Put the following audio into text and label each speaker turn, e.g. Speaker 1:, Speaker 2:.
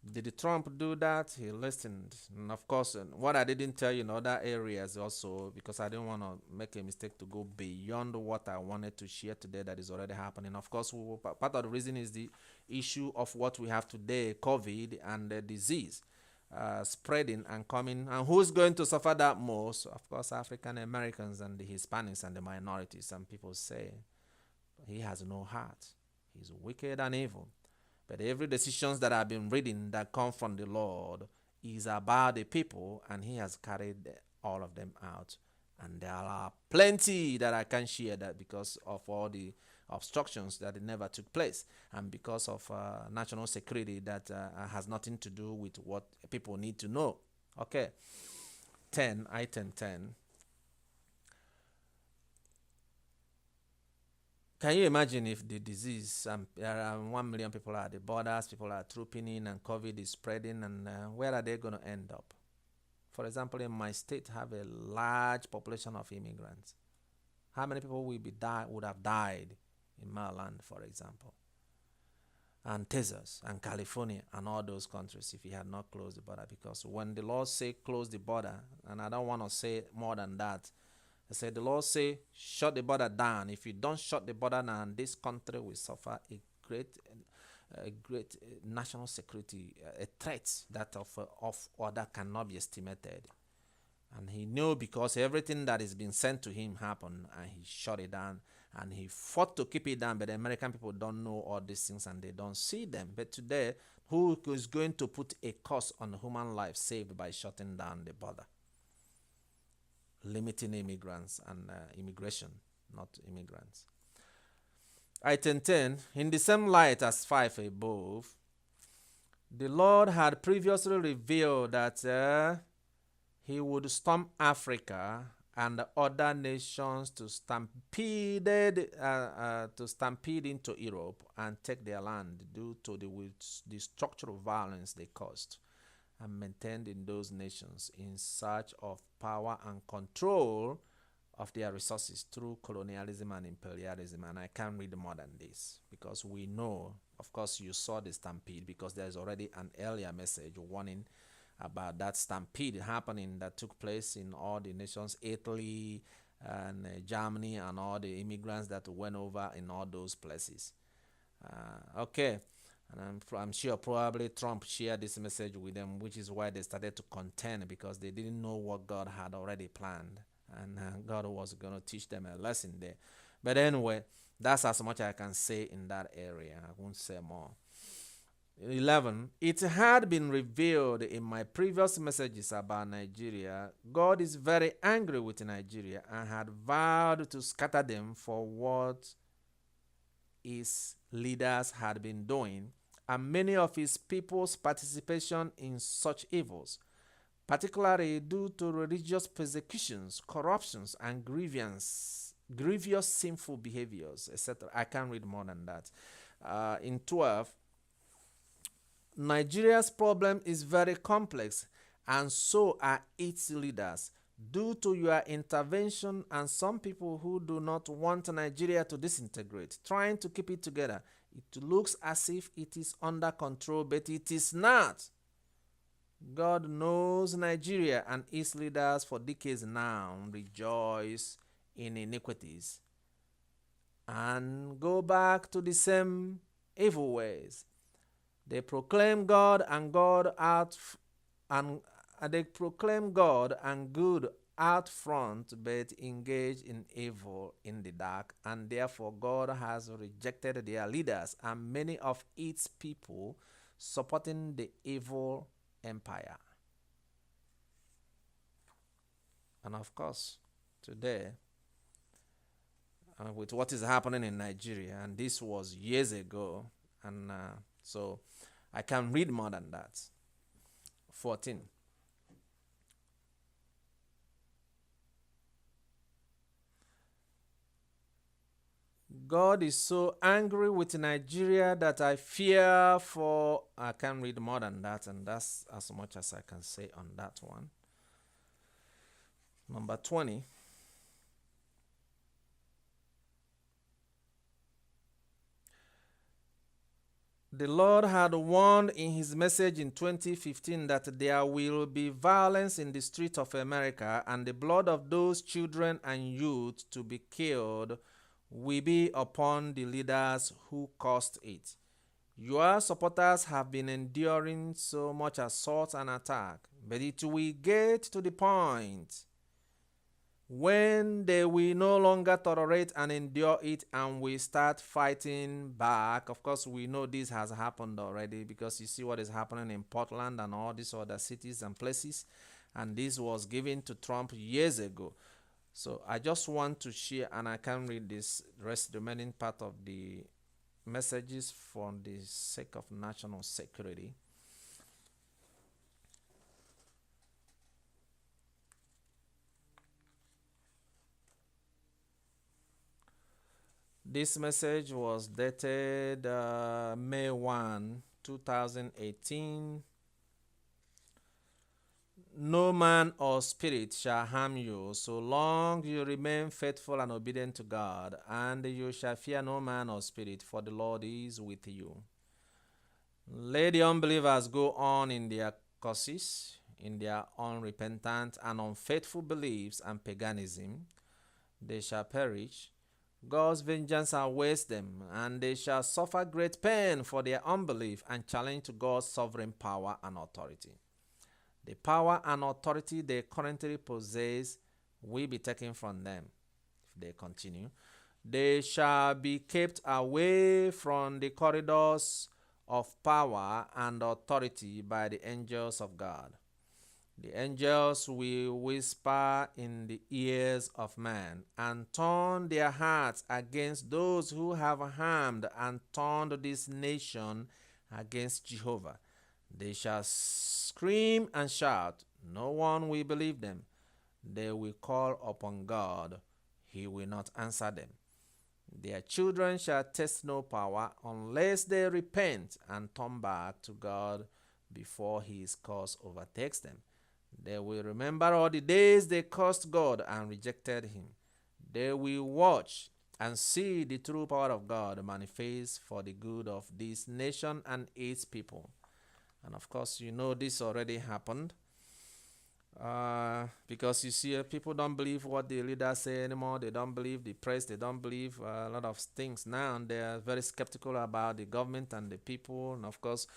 Speaker 1: Did Trump do that? He listened. And of course, what I didn't tell you in other areas also, because I didn't want to make a mistake to go beyond what I wanted to share today that is already happening. Of course, part of the reason is the issue of what we have today, COVID and the disease spreading and coming. And who's going to suffer that most? Of course, African Americans and the Hispanics and the minorities. Some people say he has no heart. He's wicked and evil. But every decisions that I've been reading that come from the Lord is about the people, and He has carried all of them out. And there are plenty that I can share that because of all the obstructions that it never took place, and because of national security that has nothing to do with what people need to know. Okay, 10, item 10. Can you imagine if the disease, around 1 million people are at the borders, people are trooping in, and COVID is spreading, and where are they going to end up? For example, in my state, have a large population of immigrants. How many people would have died in Maryland, for example, and Texas, and California, and all those countries if he had not closed the border? Because when the law say close the border, and I don't want to say more than that, I said the Lord say, shut the border down. If you don't shut the border down, this country will suffer a great national security, a threat that of order cannot be estimated. And he knew because everything that is being sent to him happened, and he shut it down, and he fought to keep it down. But the American people don't know all these things, and they don't see them. But today, who is going to put a cost on human life saved by shutting down the border? Limiting immigrants and immigration, not immigrants. Item 10. In the same light as 5 above, the Lord had previously revealed that he would storm Africa and other nations to stampede into Europe and take their land due to the structural violence they caused and maintained in those nations in search of power and control of their resources through colonialism and imperialism. And I can't read more than this because we know, of course, you saw the stampede because there's already an earlier message warning about that stampede happening that took place in all the nations, Italy and Germany, and all the immigrants that went over in all those places. Okay. And I'm sure probably Trump shared this message with them, which is why they started to contend because they didn't know what God had already planned. And God was going to teach them a lesson there. But anyway, that's as much I can say in that area. I won't say more. 11. It had been revealed in my previous messages about Nigeria. God is very angry with Nigeria and had vowed to scatter them for what his leaders had been doing, and many of his people's participation in such evils, particularly due to religious persecutions, corruptions, and grievous sinful behaviors, etc. I can't read more than that. In 12, Nigeria's problem is very complex, and so are its leaders. Due to your intervention and some people who do not want Nigeria to disintegrate, trying to keep it together, it looks as if it is under control, but it is not. God knows Nigeria and its leaders for decades now rejoice in iniquities and go back to the same evil ways. They proclaim God and God out and they proclaim God and good out front, but engage in evil in the dark, and therefore God has rejected their leaders and many of its people supporting the evil empire. And of course, today, with what is happening in Nigeria, and this was years ago, and so I can read more than that. 14. God is so angry with Nigeria that I fear for. I can't read more than that, and that's as much as I can say on that one. Number 20. The Lord had warned in his message in 2015 that there will be violence in the streets of America, and the blood of those children and youth to be killed will be upon the leaders who caused it. Your supporters have been enduring so much assault and attack, but it will get to the point when they will no longer tolerate and endure it and we start fighting back. Of course, we know this has happened already, because you see what is happening in Portland and all these other cities and places, and this was given to Trump years ago. So I just want to share, and I can read this remaining part of the messages for the sake of national security. This message was dated May 1, 2018. No man or spirit shall harm you, so long you remain faithful and obedient to God, and you shall fear no man or spirit, for the Lord is with you. Let the unbelievers go on in their courses, in their unrepentant and unfaithful beliefs and paganism. They shall perish. God's vengeance awaits them, and they shall suffer great pain for their unbelief and challenge to God's sovereign power and authority. The power and authority they currently possess will be taken from them if they continue. They shall be kept away from the corridors of power and authority by the angels of God. The angels will whisper in the ears of man and turn their hearts against those who have harmed and turned this nation against Jehovah. They shall scream and shout. No one will believe them. They will call upon God. He will not answer them. Their children shall taste no power unless they repent and turn back to God before his curse overtakes them. They will remember all the days they cursed God and rejected him. They will watch and see the true power of God manifest for the good of this nation and its people. And of course, you know this already happened. Because you see, people don't believe what the leaders say anymore. They don't believe the press. They don't believe a lot of things now. And they are very skeptical about the government and the people. And of course,